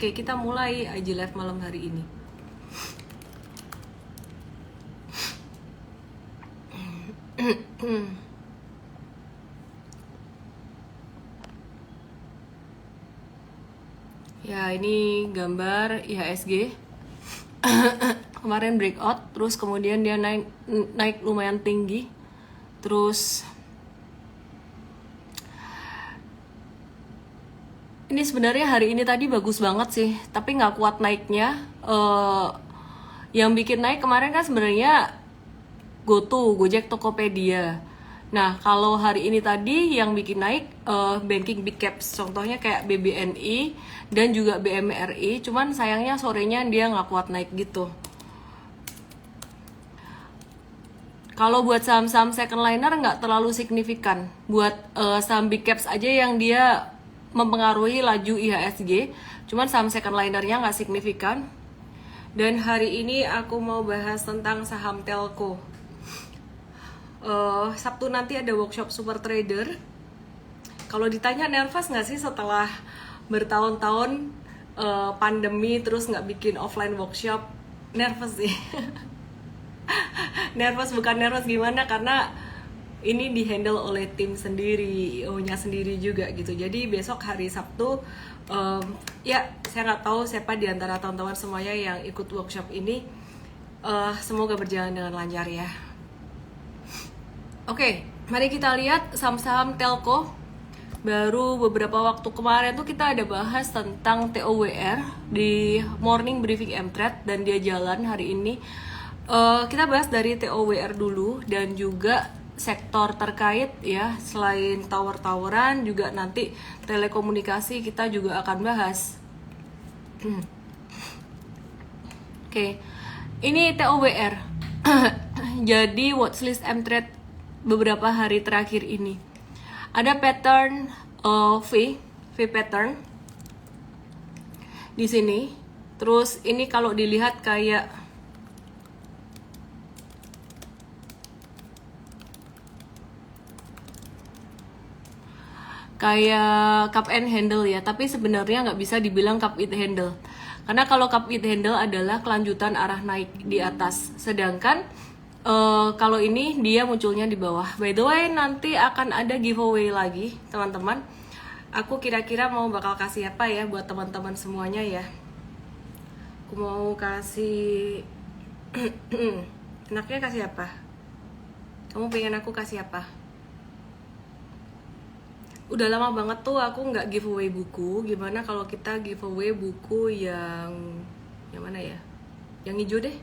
Oke, kita mulai IG Live malam hari ini. Ya, ini gambar IHSG. Kemarin breakout, terus kemudian dia naik lumayan tinggi. Terus ini sebenarnya hari ini tadi bagus banget sih, tapi nggak kuat naiknya. Yang bikin naik kemarin kan sebenarnya GoTo, Gojek, Tokopedia. Nah, kalau hari ini tadi yang bikin naik banking big caps, contohnya kayak BBNI dan juga BMRI. Cuman sayangnya sorenya dia nggak kuat naik gitu. Kalau buat saham-saham second liner nggak terlalu signifikan. Buat saham big caps aja yang dia mempengaruhi laju IHSG, cuman saham second linernya nggak signifikan. Dan hari ini aku mau bahas tentang saham telco. Sabtu nanti ada workshop super trader. Kalau ditanya nervous nggak sih setelah bertahun-tahun pandemi terus nggak bikin offline workshop? Nervous sih. Nervous bukan nervous gimana, karena ini dihandle oleh tim sendiri, IO-nya sendiri juga gitu. Jadi besok hari Sabtu, ya saya nggak tahu siapa di antara teman-teman semuanya yang ikut workshop ini. Semoga berjalan dengan lancar ya. Oke, mari kita lihat saham-saham telco. Baru beberapa waktu kemarin tuh kita ada bahas tentang TOWR di morning briefing Mtrade dan dia jalan hari ini. Kita bahas dari TOWR dulu dan juga sektor terkait ya, selain tower-toweran juga nanti telekomunikasi kita juga akan bahas. Oke, ini TOWR. Jadi watchlist Mtrade beberapa hari terakhir ini ada pattern V pattern di sini. Terus ini kalau dilihat kayak cup and handle ya, tapi sebenarnya nggak bisa dibilang cup it handle, karena kalau cup it handle adalah kelanjutan arah naik di atas, sedangkan kalau ini dia munculnya di bawah. By the way, nanti akan ada giveaway lagi teman-teman. Aku kira-kira mau bakal kasih apa ya buat teman-teman semuanya ya. Aku mau kasih enaknya kasih apa? Kamu pengen aku kasih apa? Udah lama banget tuh aku nggak giveaway buku. Gimana kalau kita giveaway buku yang mana ya? Yang hijau deh.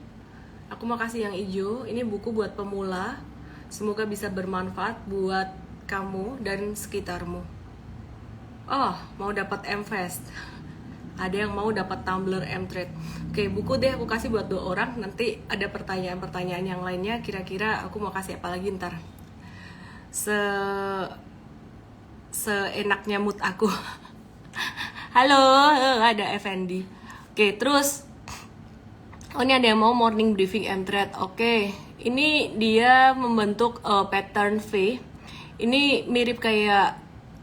Aku mau kasih yang hijau. Ini buku buat pemula. Semoga bisa bermanfaat buat kamu dan sekitarmu. Oh, mau dapat Mfest. Ada yang mau dapat tumbler Mtrade. Oke, buku deh aku kasih buat 2 orang. Nanti ada pertanyaan-pertanyaan yang lainnya. Kira-kira aku mau kasih apa lagi ntar. Seenaknya mood aku. Halo, ada Effendi. Oke, terus ini ada yang mau morning briefing Mtrade. Oke, ini dia membentuk pattern V. Ini mirip kayak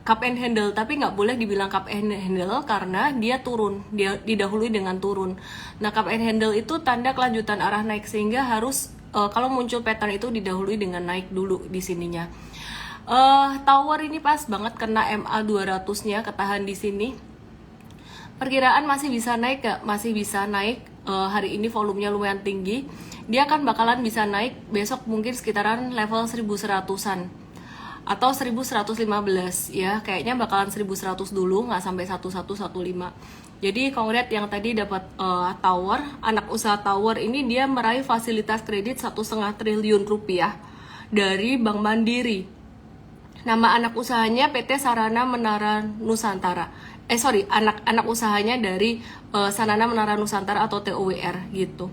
cup and handle, tapi nggak boleh dibilang cup and handle karena dia turun, dia didahului dengan turun. Nah, cup and handle itu tanda kelanjutan arah naik, sehingga harus kalau muncul pattern itu didahului dengan naik dulu di sininya. Tower ini pas banget kena MA 200-nya, ketahan di sini. Perkiraan masih bisa naik gak? Masih bisa naik. Hari ini volumenya lumayan tinggi. Dia kan bakalan bisa naik besok mungkin sekitaran level 1100-an atau 1115 ya. Kayaknya bakalan 1100 dulu, nggak sampai 1115. Jadi kongret yang tadi dapat tower, anak usaha tower ini dia meraih fasilitas kredit 1,5 triliun rupiah dari Bank Mandiri. Nama anak usahanya PT Sarana Menara Nusantara. Anak usahanya dari Sarana Menara Nusantara atau TOWR gitu.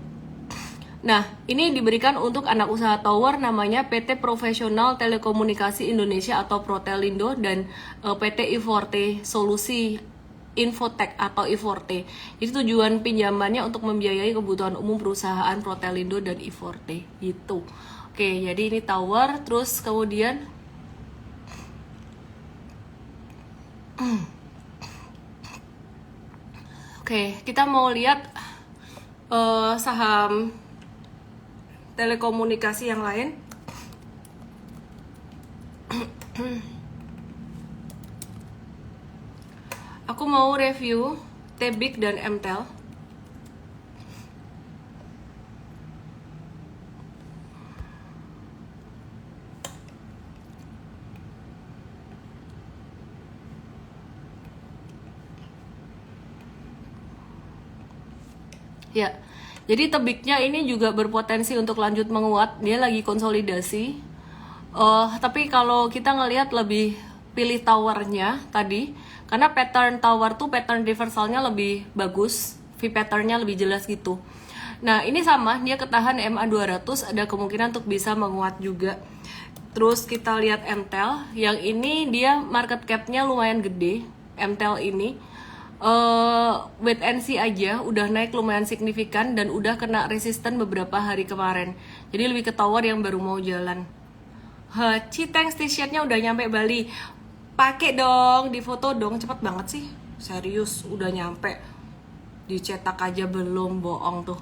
Nah, ini diberikan untuk anak usaha tower namanya PT Profesional Telekomunikasi Indonesia atau Protelindo dan PT I4T Solusi Infotech atau I4T. Jadi tujuan pinjamannya untuk membiayai kebutuhan umum perusahaan Protelindo dan I4T gitu. Oke, jadi ini tower, terus kemudian Oke, kita mau lihat saham telekomunikasi yang lain. Aku mau review Tebik dan MTEL. Ya, jadi Tebiknya ini juga berpotensi untuk lanjut menguat. Dia lagi konsolidasi. Tapi kalau kita ngelihat lebih pilih towernya tadi, karena pattern tower tuh pattern reversalnya lebih bagus, V patternnya lebih jelas gitu. Nah ini sama, dia ketahan MA 200, ada kemungkinan untuk bisa menguat juga. Terus kita lihat MTEL, yang ini dia market capnya lumayan gede, MTEL ini. Wait and see aja, udah naik lumayan signifikan dan udah kena resisten beberapa hari kemarin. Jadi lebih ke tower yang baru mau jalan. Citeng t-shirtnya udah nyampe Bali. Pakai dong, di foto dong, cepet banget sih. Serius, udah nyampe. Dicetak aja belum, bohong tuh.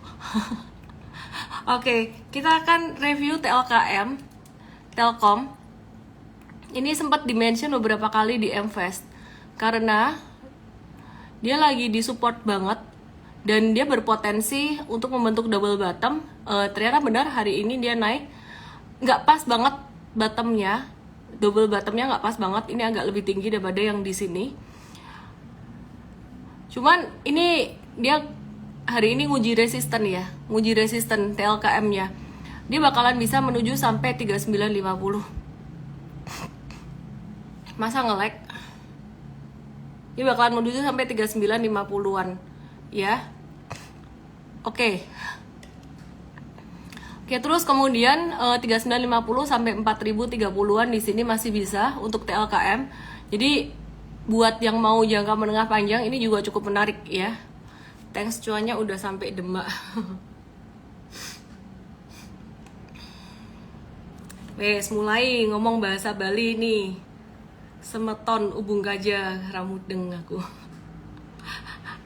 Oke, kita akan review TLKM, Telkom. Ini sempat dimention beberapa kali di MFest karena dia lagi disupport banget dan dia berpotensi untuk membentuk double bottom. Ternyata benar hari ini dia naik, nggak pas banget bottomnya, double bottomnya nggak pas banget. Ini agak lebih tinggi daripada yang di sini. Cuman ini dia hari ini nguji resisten ya, nguji resisten TLKM-nya. Dia bakalan bisa menuju sampai 3950. Masa nge-lag? Dia bakalan menuju sampai 3950-an ya. Oke, terus kemudian 3950 sampai 4030-an di sini masih bisa untuk TLKM. Jadi buat yang mau jangka menengah panjang ini juga cukup menarik ya. Thanks cuannya udah sampai Demak. Wes mulai ngomong bahasa Bali nih. Semeton ubung gajah ramudeng aku.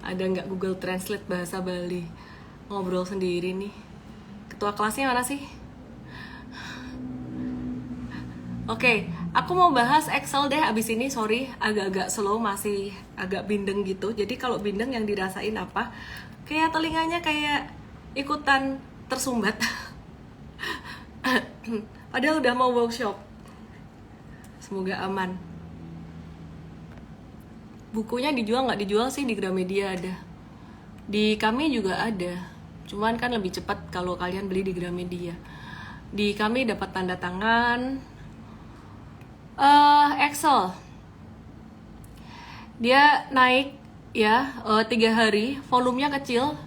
Ada nggak Google Translate bahasa Bali? Ngobrol sendiri nih. Ketua kelasnya mana sih? Oke, aku mau bahas Excel deh abis ini. Sorry, agak-agak slow, masih agak bindeng gitu. Jadi kalau bindeng yang dirasain apa? Kayak telinganya kayak ikutan tersumbat. Padahal udah mau workshop. Semoga aman. Bukunya dijual nggak dijual sih, di Gramedia ada. Di kami juga ada. Cuman kan lebih cepat kalau kalian beli di Gramedia. Di kami dapat tanda tangan. Excel. Dia naik ya 3 hari, volumenya kecil.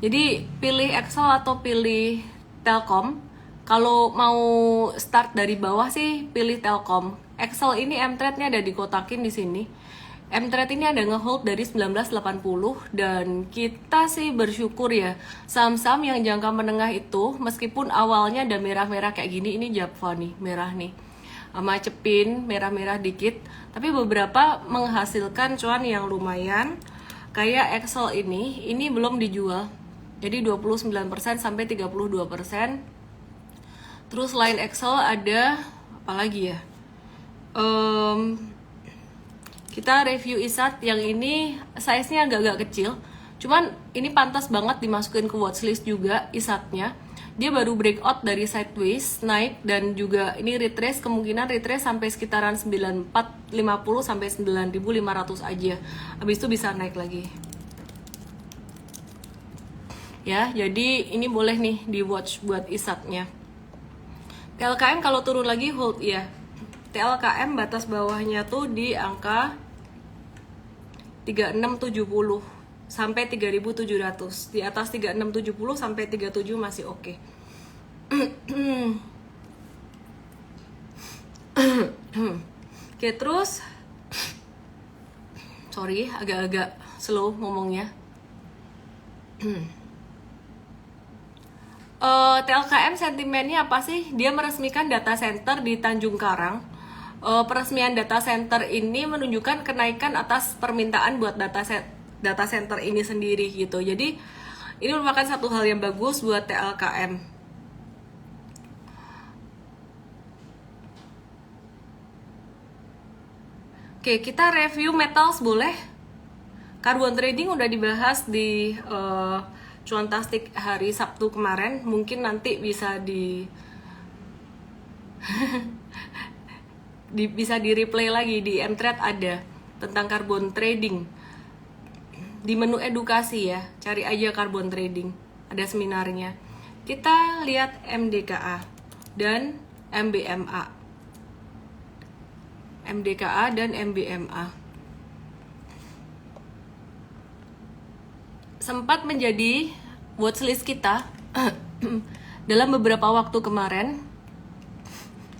Jadi pilih Excel atau pilih Telkom. Kalau mau start dari bawah sih pilih Telkom. Excel ini M-Trade-nya ada dikotakin di sini. M-Trade ini ada ngehold dari 1980 dan kita sih bersyukur ya saham-saham yang jangka menengah itu meskipun awalnya ada merah-merah kayak gini, ini Japfa nih, merah nih. Sama Cepin, merah-merah dikit, tapi beberapa menghasilkan cuan yang lumayan. Kayak Excel ini belum dijual. Jadi 29% sampai 32%. Terus selain Excel ada apa lagi ya? Kita review ISAT yang ini size-nya agak-agak kecil. Cuman ini pantas banget dimasukin ke watchlist juga ISAT-nya. Dia baru breakout dari sideways, naik dan juga ini retrace, kemungkinan retrace sampai sekitaran 9450 sampai 9500 aja. Habis itu bisa naik lagi. Ya, jadi ini boleh nih di watch buat ISAT-nya. TLKM kalau turun lagi hold ya. TLKM batas bawahnya tuh di angka 3670 sampai 3700. Di atas 3670 sampai 37 masih oke. Oke, terus sorry agak-agak slow ngomongnya. TLKM sentimennya apa sih? Dia meresmikan data center di Tanjung Karang. Peresmian data center ini menunjukkan kenaikan atas permintaan buat data center ini sendiri gitu. Jadi ini merupakan satu hal yang bagus buat TLKM. Oke, kita review metals boleh? Carbon trading udah dibahas di Cuantastic hari Sabtu kemarin. Mungkin nanti bisa bisa di replay lagi di Mtrade, ada tentang carbon trading. Di menu edukasi ya, cari aja carbon trading, ada seminarnya. Kita lihat MDKA dan MBMA. MDKA dan MBMA sempat menjadi watchlist kita dalam beberapa waktu kemarin.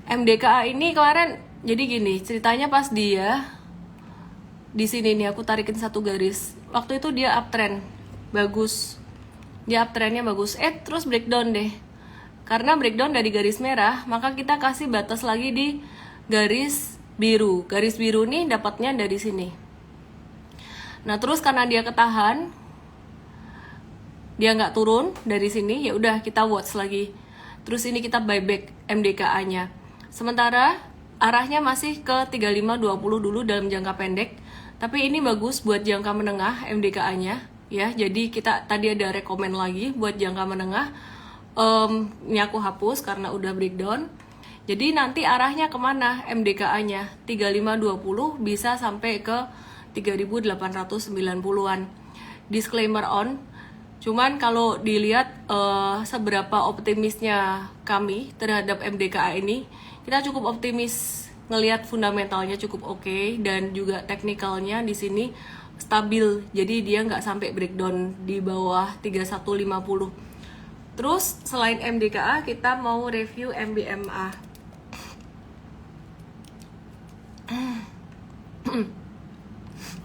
MDKA ini kemarin jadi gini ceritanya, pas dia di sini nih, aku tarikin satu garis. Waktu itu dia uptrend bagus, dia uptrendnya bagus, terus breakdown deh. Karena breakdown dari garis merah, maka kita kasih batas lagi di garis biru. Garis biru nih dapatnya dari sini. Nah terus karena dia ketahan, dia nggak turun dari sini, ya udah kita watch lagi. Terus ini kita buyback MDKA-nya. Sementara arahnya masih ke 3520 dulu dalam jangka pendek. Tapi ini bagus buat jangka menengah MDKA-nya ya. Jadi kita tadi ada rekomen lagi buat jangka menengah. Ini aku hapus karena udah breakdown. Jadi nanti arahnya kemana MDKA-nya? 3520 bisa sampai ke 3890-an. Disclaimer on. Cuman kalau dilihat seberapa optimisnya kami terhadap MDKA ini, kita cukup optimis ngelihat fundamentalnya cukup oke, dan juga teknikalnya di sini stabil. Jadi dia nggak sampai breakdown di bawah 3150. Terus selain MDKA kita mau review MBMA.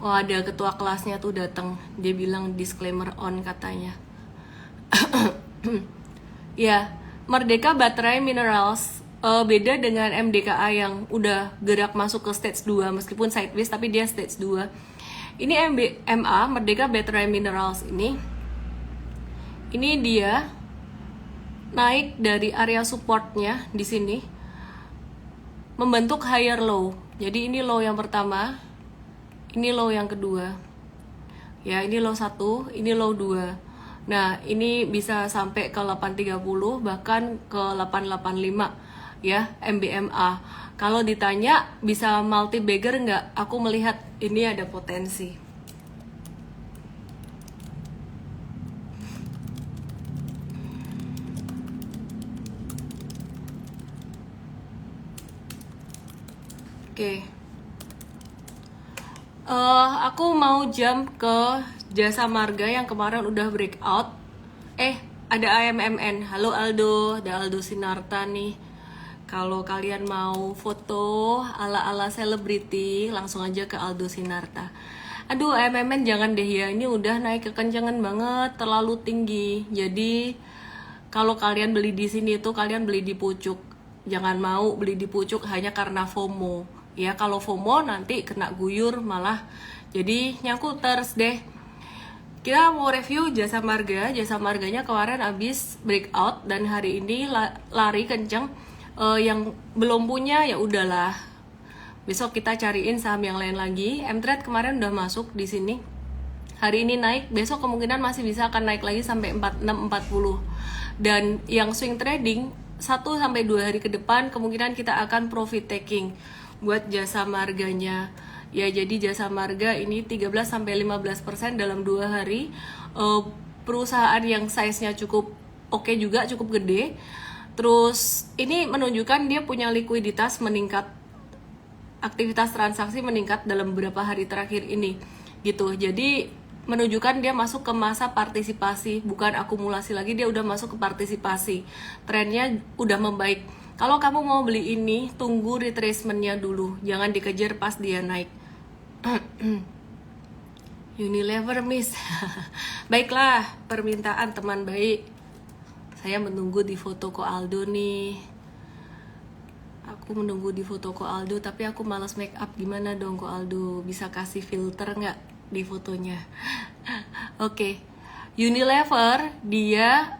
Oh ada ketua kelasnya tuh datang, dia bilang disclaimer on katanya. Ya, Merdeka Baterai Minerals beda dengan MDKA yang udah gerak masuk ke stage 2, meskipun sideways tapi dia stage 2. Ini MBMA, Merdeka Baterai Minerals ini dia naik dari area supportnya di sini, membentuk higher low. Jadi ini low yang pertama, ini low yang kedua. Ya, ini low 1, ini low 2. Nah, ini bisa sampai ke 830, bahkan ke 885 ya, MBMA. Kalau ditanya bisa multi bagger nggak? Aku melihat ini ada potensi. Oke. Aku mau jump ke Jasa Marga yang kemarin udah breakout. Ada AMMN. Halo Aldo, ada Aldo Sinarta nih. Kalau kalian mau foto ala-ala selebriti, langsung aja ke Aldo Sinarta. Aduh, AMMN jangan deh ya, ini udah naik kekencangan banget, terlalu tinggi. Jadi kalau kalian beli di sini tuh kalian beli di pucuk. Jangan mau beli di pucuk hanya karena FOMO. Ya, kalau FOMO nanti kena guyur malah jadi nyangkuters deh. Kita mau review Jasa Marga. Jasa Marganya kemarin habis breakout dan hari ini lari kenceng. Yang belum punya ya udahlah. Besok kita cariin saham yang lain lagi. Mtrade kemarin udah masuk di sini. Hari ini naik, besok kemungkinan masih bisa akan naik lagi sampai 4640. Dan yang swing trading 1-2 hari ke depan kemungkinan kita akan profit taking buat Jasa Marganya. Ya, jadi Jasa Marga ini 13-15% dalam 2 hari. Perusahaan yang size-nya cukup oke juga, cukup gede. Terus ini menunjukkan dia punya likuiditas meningkat, aktivitas transaksi meningkat dalam beberapa hari terakhir ini gitu. Jadi menunjukkan dia masuk ke masa partisipasi, bukan akumulasi lagi, dia udah masuk ke partisipasi. Trennya udah membaik. Kalau kamu mau beli ini, tunggu retracement-nya dulu, jangan dikejar pas dia naik. Unilever miss. Baiklah, permintaan teman baik. Saya menunggu di foto Ko Aldo nih. Aku menunggu di foto Ko Aldo, tapi aku malas make up. Gimana dong Ko Aldo? Bisa kasih filter nggak? di fotonya. Oke. Unilever dia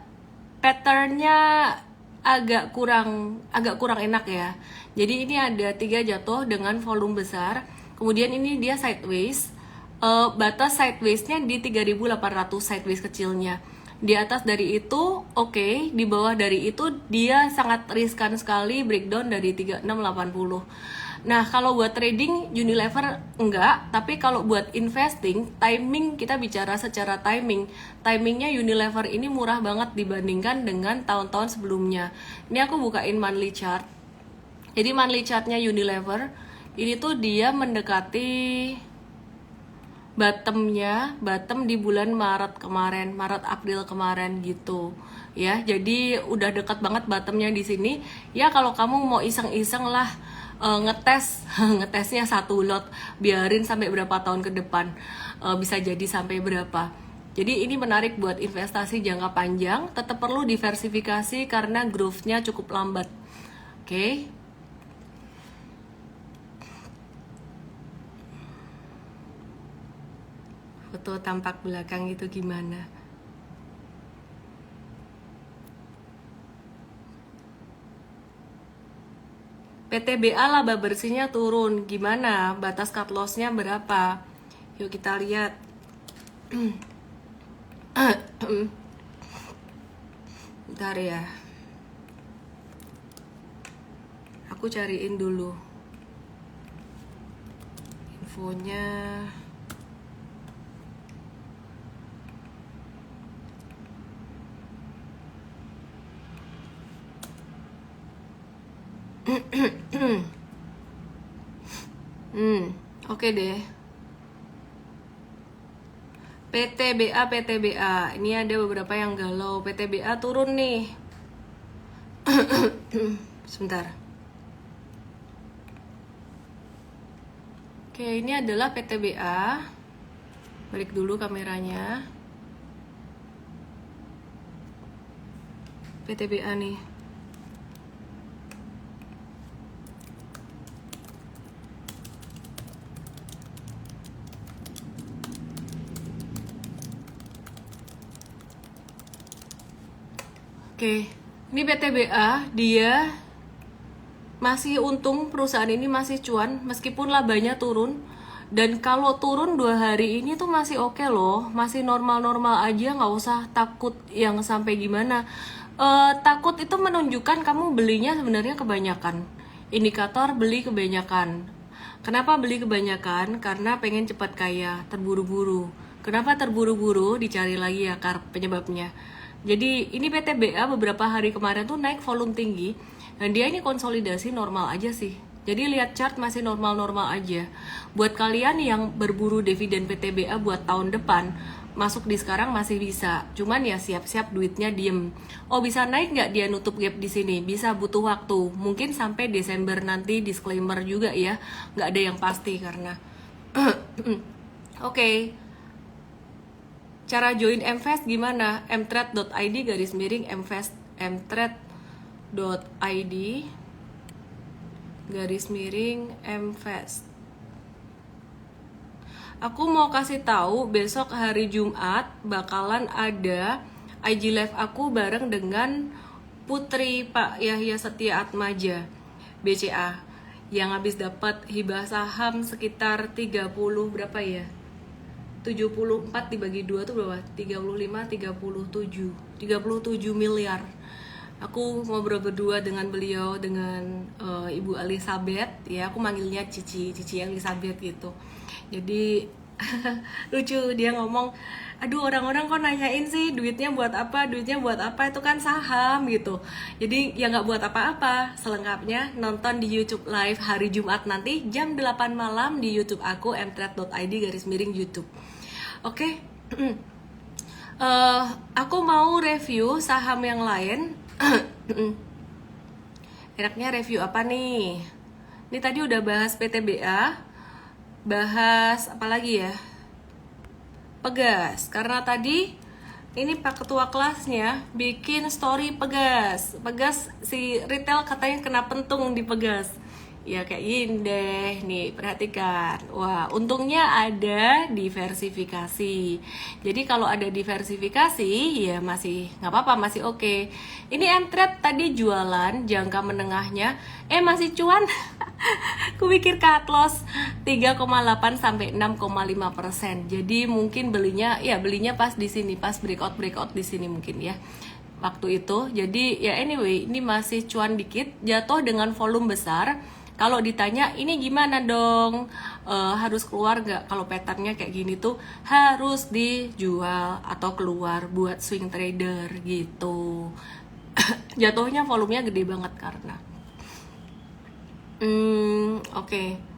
patternnya agak kurang enak ya. Jadi ini ada 3 jatuh dengan volume besar. Kemudian ini dia sideways. Batas sidewaysnya di 3.800 sideways kecilnya. Di atas dari itu oke, di bawah dari itu dia sangat riskan sekali breakdown dari 3680. Nah, kalau buat trading Unilever enggak, tapi kalau buat investing, timing kita bicara secara timing. Timingnya Unilever ini murah banget dibandingkan dengan tahun-tahun sebelumnya. Ini aku bukain monthly chart. Jadi monthly chartnya Unilever ini tuh dia mendekati bottom di bulan Maret April kemarin gitu ya. Jadi udah dekat banget bottomnya di sini. Ya kalau kamu mau iseng-iseng lah ngetesnya 1 lot, biarin sampai berapa tahun ke depan, bisa jadi sampai berapa. Jadi ini menarik buat investasi jangka panjang, tetap perlu diversifikasi karena growth-nya cukup lambat. Oke. Foto tampak belakang itu gimana? PTBA laba bersihnya turun, gimana? Batas cut loss-nya berapa? Yuk kita lihat. Bentar ya. Aku cariin dulu infonya. Oke deh. PTBA. Ini ada beberapa yang galau. PTBA turun nih. Sebentar. Oke, ini adalah PTBA. Balik dulu kameranya. PTBA nih. Oke, ini PTBA dia masih untung, perusahaan ini masih cuan meskipun labanya turun. Dan kalau turun 2 hari ini tuh masih oke loh, masih normal-normal aja, nggak usah takut yang sampai gimana. Takut itu menunjukkan kamu belinya sebenarnya kebanyakan. Indikator beli kebanyakan. Kenapa beli kebanyakan? Karena pengen cepat kaya, terburu-buru. Kenapa terburu-buru? Dicari lagi ya penyebabnya. Jadi ini PTBA beberapa hari kemarin tuh naik volume tinggi dan dia ini konsolidasi normal aja sih. Jadi lihat chart masih normal-normal aja. Buat kalian yang berburu dividen PTBA buat tahun depan, masuk di sekarang masih bisa. Cuman ya siap-siap duitnya diem. Oh bisa naik nggak dia nutup gap di sini? Bisa, butuh waktu. Mungkin sampai Desember nanti, disclaimer juga ya. Nggak ada yang pasti karena. Oke. Cara join Mfast gimana? mtrade.id/mfast mtrade.id/mfast. Aku mau kasih tahu besok hari Jumat bakalan ada IG live aku bareng dengan Putri Pak Yahya Setia Atmaja BCA yang habis dapat hibah saham sekitar 30 berapa ya? 74 dibagi 2 tuh berapa? 37 miliar. Aku ngobrol berdua dengan beliau, dengan Ibu Elizabeth ya, aku manggilnya Cici Elizabeth gitu. Jadi lucu, dia ngomong, aduh orang-orang kok nanyain sih duitnya buat apa, itu kan saham gitu. Jadi ya nggak buat apa-apa. Selengkapnya nonton di YouTube live hari Jumat nanti jam 8 malam di YouTube aku mtrade.id/YouTube. Oke. Aku mau review saham yang lain. Enaknya review apa nih? Ini tadi udah bahas PTBA, bahas apa lagi ya? Pegas. Karena tadi ini Pak Ketua kelasnya bikin story Pegas. Pegas si retail katanya kena pentung di Pegas. Ya kayak gini deh, nih perhatikan. Wah, untungnya ada diversifikasi. Jadi kalau ada diversifikasi, ya masih nggak apa-apa, masih oke. Ini M-Trade tadi jualan jangka menengahnya, masih cuan. Aku pikir cut loss 3,8 sampai 6,5%. Jadi mungkin belinya pas di sini, pas breakout di sini mungkin ya. Waktu itu. Jadi ya anyway, ini masih cuan dikit, jatuh dengan volume besar. Kalau ditanya ini gimana dong, harus keluar gak? Kalau patternnya kayak gini tuh harus dijual atau keluar buat swing trader gitu. Jatuhnya volumenya gede banget karena oke.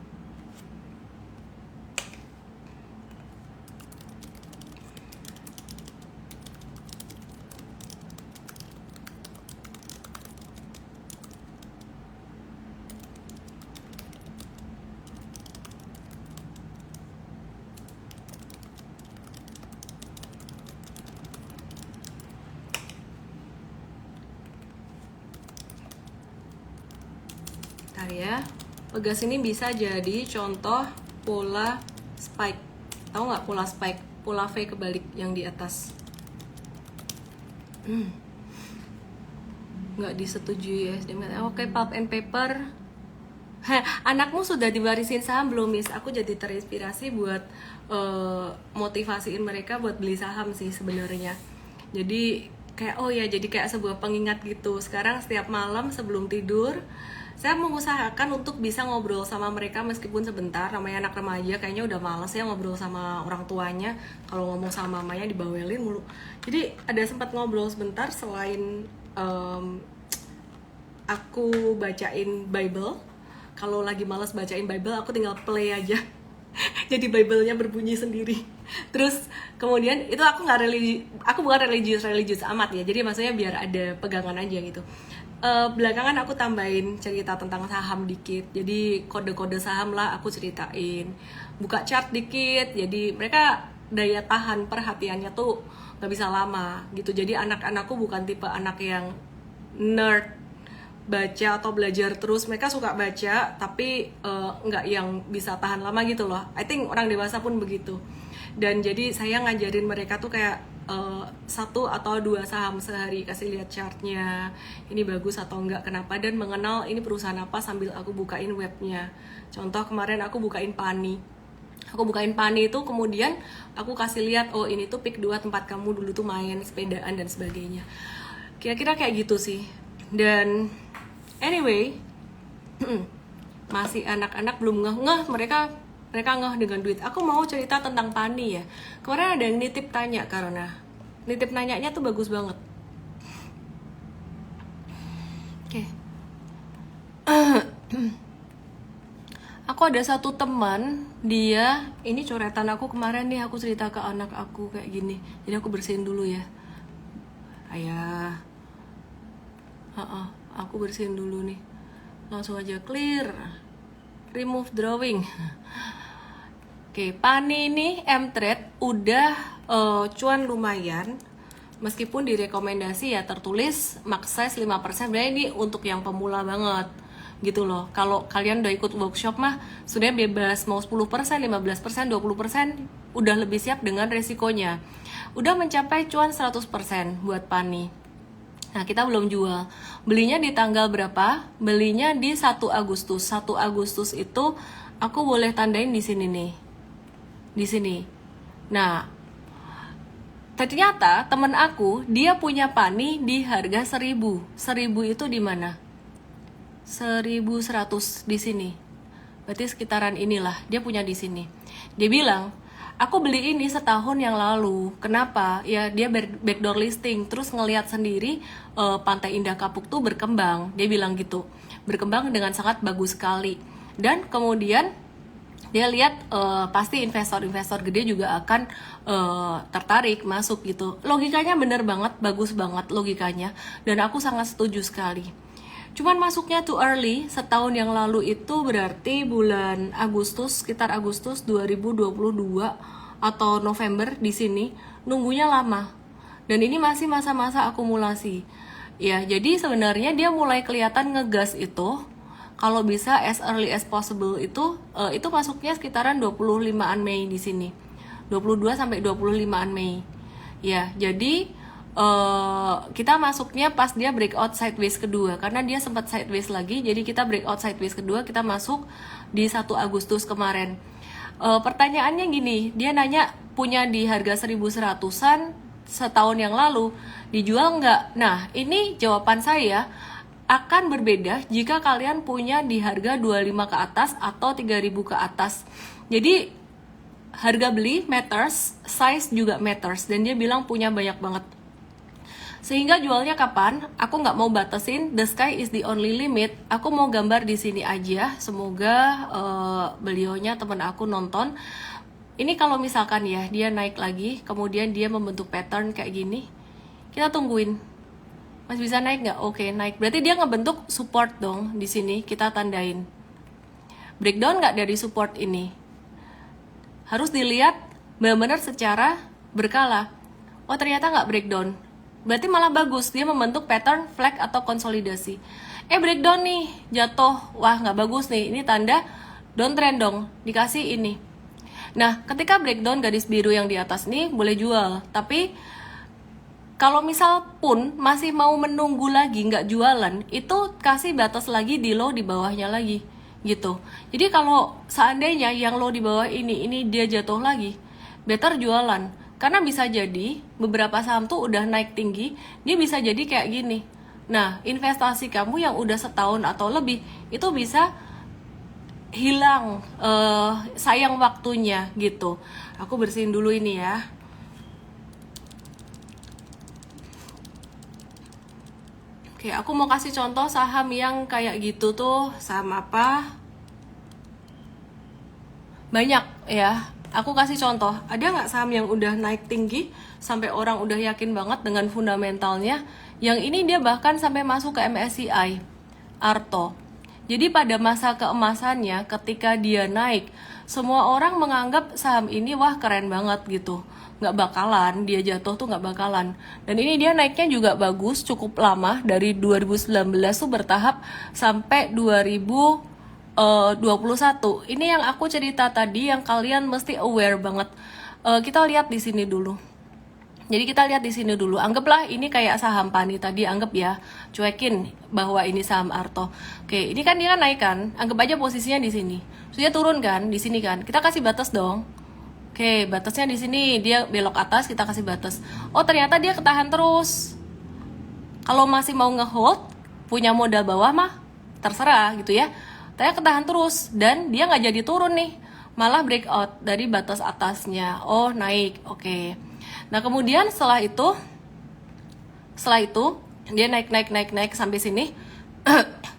Bentar ya. Pegas ini bisa jadi contoh pola spike. Tahu nggak pola spike? Pola V kebalik yang di atas. Nggak disetujui ya. Oke, pulp and paper. Anakmu sudah diwarisin saham belum, Miss? Aku jadi terinspirasi buat motivasiin mereka buat beli saham sih sebenarnya. Jadi kayak jadi kayak sebuah pengingat gitu. Sekarang setiap malam sebelum tidur saya mengusahakan untuk bisa ngobrol sama mereka meskipun sebentar. Namanya anak remaja kayaknya udah males ya ngobrol sama orang tuanya. Kalau ngomong sama mamanya dibawelin mulu. Jadi ada sempat ngobrol sebentar selain aku bacain Bible. Kalau lagi males bacain Bible, aku tinggal play aja. Jadi Bible-nya berbunyi sendiri. Terus kemudian itu aku bukan religius amat ya. Jadi maksudnya biar ada pegangan aja gitu. Belakangan aku tambahin cerita tentang saham dikit. Jadi kode-kode saham lah aku ceritain. Buka chart dikit. Jadi mereka daya tahan perhatiannya tuh gak bisa lama gitu. Jadi anak-anakku bukan tipe anak yang nerd baca atau belajar terus. Mereka suka baca tapi nggak yang bisa tahan lama gitu loh. I think orang dewasa pun begitu. Dan jadi saya ngajarin mereka tuh kayak 1 atau 2 saham sehari, kasih lihat chartnya ini bagus atau enggak, kenapa, dan mengenal ini perusahaan apa sambil aku bukain webnya. Contoh kemarin aku bukain Pani itu, kemudian aku kasih lihat ini tuh pick 2 tempat kamu dulu tuh main sepedaan dan sebagainya. Kira-kira kayak gitu sih. Dan anyway, masih anak-anak belum ngeh mereka ngeh dengan duit. Aku mau cerita tentang Pani ya. Kemarin ada yang nitip tanya, karena nitip nanyanya tuh bagus banget. Oke. Aku ada satu teman, dia ini coretan aku kemarin nih, aku cerita ke anak aku kayak gini. Jadi aku bersihin dulu ya. Ayah. Aku bersihin dulu nih. Langsung aja clear. Remove drawing. Oke, Pani ini M-Trade udah cuan lumayan. Meskipun di rekomendasi ya tertulis max size 5%. Sebenarnya ini untuk yang pemula banget gitu loh. Kalau kalian udah ikut workshop mah sudah bebas mau 10%, 15%, 20%, udah lebih siap dengan resikonya. Udah mencapai cuan 100% buat Pani. Nah, kita belum jual. Belinya di tanggal berapa? Belinya di 1 Agustus. 1 Agustus itu aku boleh tandain di sini nih. Di sini. Nah, ternyata temen aku dia punya Pani di harga 1000. 1000 itu di mana? 1100 di sini. Berarti sekitaran inilah dia punya di sini. Dia bilang, aku beli ini setahun yang lalu. Kenapa? Ya dia backdoor listing. Terus ngelihat sendiri Pantai Indah Kapuk tuh berkembang. Dia bilang gitu. Berkembang dengan sangat bagus sekali. Dan kemudian dia lihat pasti investor-investor gede juga akan tertarik masuk gitu. Logikanya bener banget, bagus banget logikanya. Dan aku sangat setuju sekali. Cuman masuknya too early, setahun yang lalu itu berarti bulan Agustus, sekitar Agustus 2022 atau November di sini, nunggunya lama. Dan ini masih masa-masa akumulasi. Ya, jadi sebenarnya dia mulai kelihatan ngegas itu kalau bisa as early as possible itu masuknya sekitaran 25-an Mei di sini. 22 sampai 25-an Mei. Ya, jadi kita masuknya pas dia breakout sideways kedua, karena dia sempat sideways lagi, jadi kita breakout sideways kedua, kita masuk di 1 Agustus kemarin. Pertanyaannya gini, dia nanya punya di harga 1100-an setahun yang lalu, dijual nggak? Nah, ini jawaban saya akan berbeda jika kalian punya di harga 25 ke atas atau 3000 ke atas. Jadi harga beli matters, size juga matters, dan dia bilang punya banyak banget. Sehingga jualnya kapan? Aku nggak mau batasin, the sky is the only limit. Aku mau gambar di sini aja. Semoga beliaunya teman aku nonton. Ini kalau misalkan ya dia naik lagi, kemudian dia membentuk pattern kayak gini, kita tungguin. Mas bisa naik nggak? Oke, naik. Berarti dia ngebentuk support dong di sini. Kita tandain. Breakdown nggak dari support ini? Harus dilihat benar-benar secara berkala. Oh ternyata nggak breakdown. Berarti malah bagus, dia membentuk pattern flag atau konsolidasi. Breakdown nih, jatuh. Wah nggak bagus nih, ini tanda downtrend dong, dikasih ini. Nah ketika breakdown garis biru yang di atas nih boleh jual. Tapi kalau misal pun masih mau menunggu lagi nggak jualan, itu kasih batas lagi di low di bawahnya lagi gitu. Jadi kalau seandainya yang low di bawah ini dia jatuh lagi, better jualan. Karena bisa jadi beberapa saham tuh udah naik tinggi, dia bisa jadi kayak gini. Nah, investasi kamu yang udah setahun atau lebih itu bisa hilang, sayang waktunya gitu. Aku bersihin dulu ini ya. Oke, aku mau kasih contoh saham yang kayak gitu tuh, saham apa? Banyak ya. Aku kasih contoh, ada nggak saham yang udah naik tinggi sampai orang udah yakin banget dengan fundamentalnya? Yang ini dia bahkan sampai masuk ke MSCI, Arto. Jadi pada masa keemasannya ketika dia naik, semua orang menganggap saham ini wah keren banget gitu. Nggak bakalan, dia jatuh tuh nggak bakalan. Dan ini dia naiknya juga bagus, cukup lama, dari 2019 tuh bertahap sampai 2021. Ini yang aku cerita tadi yang kalian mesti aware banget. Kita lihat di sini dulu. Jadi kita lihat di sini dulu. Anggaplah ini kayak saham Pani tadi, anggap ya. Cuekin bahwa ini saham Arto. Oke, ini kan dia naik kan. Anggap aja posisinya di sini. Terus dia turun kan di sini kan. Kita kasih batas dong. Oke, batasnya di sini, dia belok atas, kita kasih batas. Oh, ternyata dia ketahan terus. Kalau masih mau ngehold, punya modal bawah mah terserah gitu ya. Ternyata ketahan terus dan dia nggak jadi turun nih, malah breakout dari batas atasnya. Oh, naik. Oke. Nah, kemudian setelah itu dia naik sampai sini.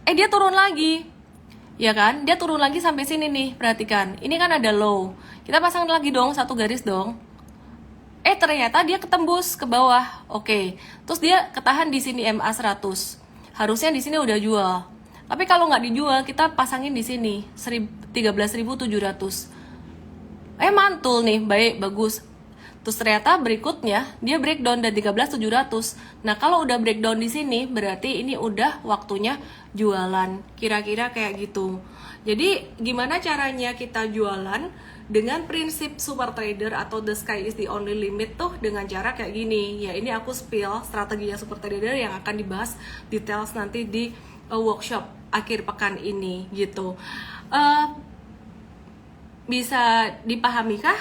Dia turun lagi. Ya kan? Dia turun lagi sampai sini nih. Perhatikan. Ini kan ada low. Kita pasang lagi dong, satu garis dong. Ternyata dia ketembus ke bawah. Oke. Terus dia ketahan di sini MA 100. Harusnya di sini udah jual. Tapi kalau nggak dijual, kita pasangin di sini 13.700. Mantul nih, baik, bagus. Terus ternyata berikutnya dia breakdown dan 13.700. Nah, kalau udah breakdown di sini berarti ini udah waktunya jualan. Kira-kira kayak gitu. Jadi, gimana caranya kita jualan dengan prinsip super trader atau the sky is the only limit tuh dengan cara kayak gini. Ya, ini aku spill strateginya super trader yang akan dibahas details nanti di workshop akhir pekan ini gitu. Bisa dipahami kah?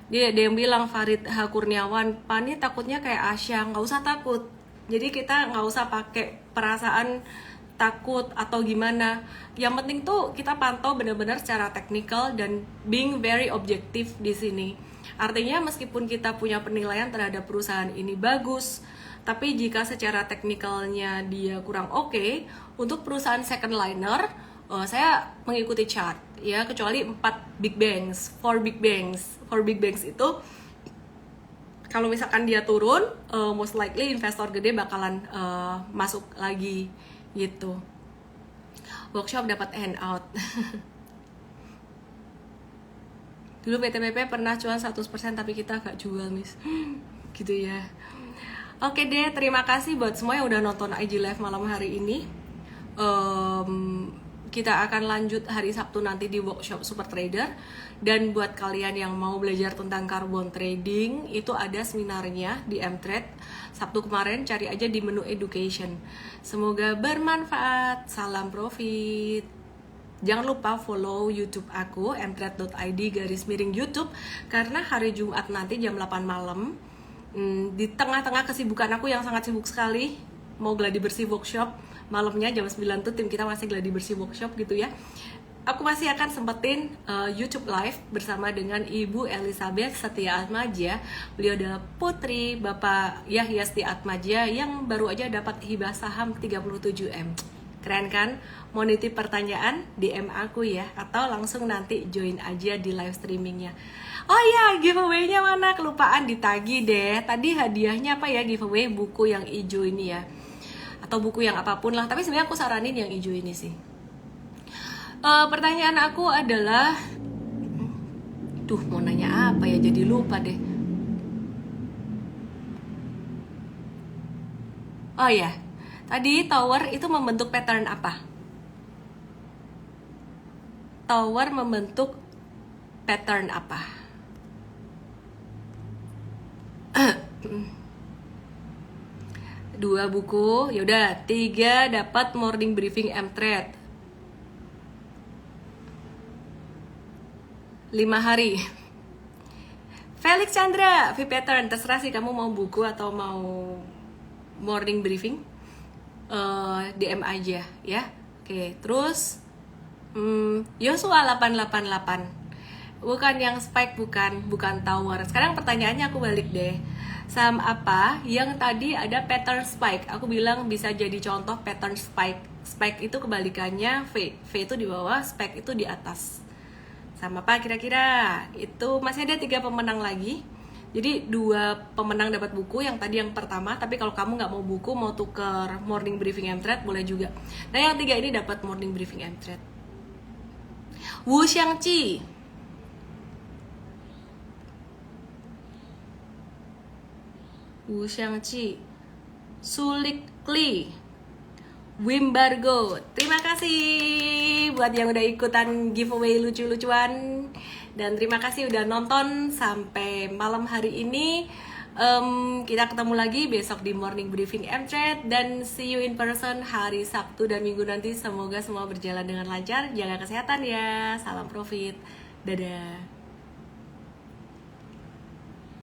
Dia ada yang bilang, Farid H. Kurniawan, Pani takutnya kayak Asya. Nggak usah takut. Jadi kita nggak usah pakai perasaan takut atau gimana. Yang penting tuh kita pantau benar-benar secara teknikal dan being very objektif di sini. Artinya meskipun kita punya penilaian terhadap perusahaan ini bagus, tapi jika secara teknikalnya dia kurang oke, untuk perusahaan second liner, saya mengikuti chart ya, kecuali 4 big banks, 4 big banks itu kalau misalkan dia turun, most likely investor gede bakalan masuk lagi gitu. Workshop dapat handout. Dulu PTPP pernah cuan 100% tapi kita gak jual, Miss. Gitu ya. Oke deh, terima kasih buat semua yang udah nonton IG Live malam hari ini. em, kita akan lanjut hari Sabtu nanti di workshop Super Trader. Dan buat kalian yang mau belajar tentang carbon trading, itu ada seminarnya di Mtrade Sabtu kemarin, cari aja di menu education. Semoga bermanfaat, salam profit. Jangan lupa follow YouTube aku mtrade.id/YouTube, karena hari Jumat nanti jam 8 malam, di tengah-tengah kesibukan aku yang sangat sibuk sekali, mau gladi bersih workshop, malamnya jam 9 tuh tim kita masih gladi bersih workshop gitu ya. Aku masih akan sempetin YouTube live bersama dengan Ibu Elizabeth Setia Atmaja. Beliau adalah putri Bapak Yahya Setia Atmaja yang baru aja dapat hibah saham 37M. Keren kan? Mau nitip pertanyaan? DM aku ya, atau langsung nanti join aja di live streamingnya. Oh ya, giveaway-nya mana? Kelupaan ditagi deh. Tadi hadiahnya apa ya? Giveaway buku yang hijau ini ya, atau buku yang apapun lah. Tapi sebenarnya aku saranin yang hijau ini sih. Pertanyaan aku adalah, mau nanya apa ya, jadi lupa deh. Oh ya, tadi tower itu membentuk pattern apa? Tower membentuk pattern apa? Dua buku, yaudah. 3 dapat morning briefing Mtrade. 5 hari. Felix Chandra, V-Pattern, terserah sih kamu mau buku atau mau morning briefing. DM aja ya. Oke, terus Yosua 888. Bukan yang spike, bukan tower. Sekarang pertanyaannya aku balik deh. Saham apa yang tadi ada pattern spike? Aku bilang bisa jadi contoh pattern spike. Spike itu kebalikannya V. V itu di bawah, spike itu di atas. Sama apa kira-kira? Itu masih ada 3 pemenang lagi. Jadi 2 pemenang dapat buku, yang tadi yang pertama. Tapi kalau kamu nggak mau buku, mau tuker morning briefing Mtrade, boleh juga. Nah yang 3 ini dapat morning briefing Mtrade. Wu Xiangqi, Wu Xiangqi, Sulik Li, Wimbargo. Terima kasih buat yang udah ikutan giveaway lucu-lucuan, dan terima kasih udah nonton sampai malam hari ini. Kita ketemu lagi besok di morning briefing Mtrade, dan see you in person hari Sabtu dan Minggu nanti. Semoga semua berjalan dengan lancar, jaga kesehatan ya, salam profit, dadah.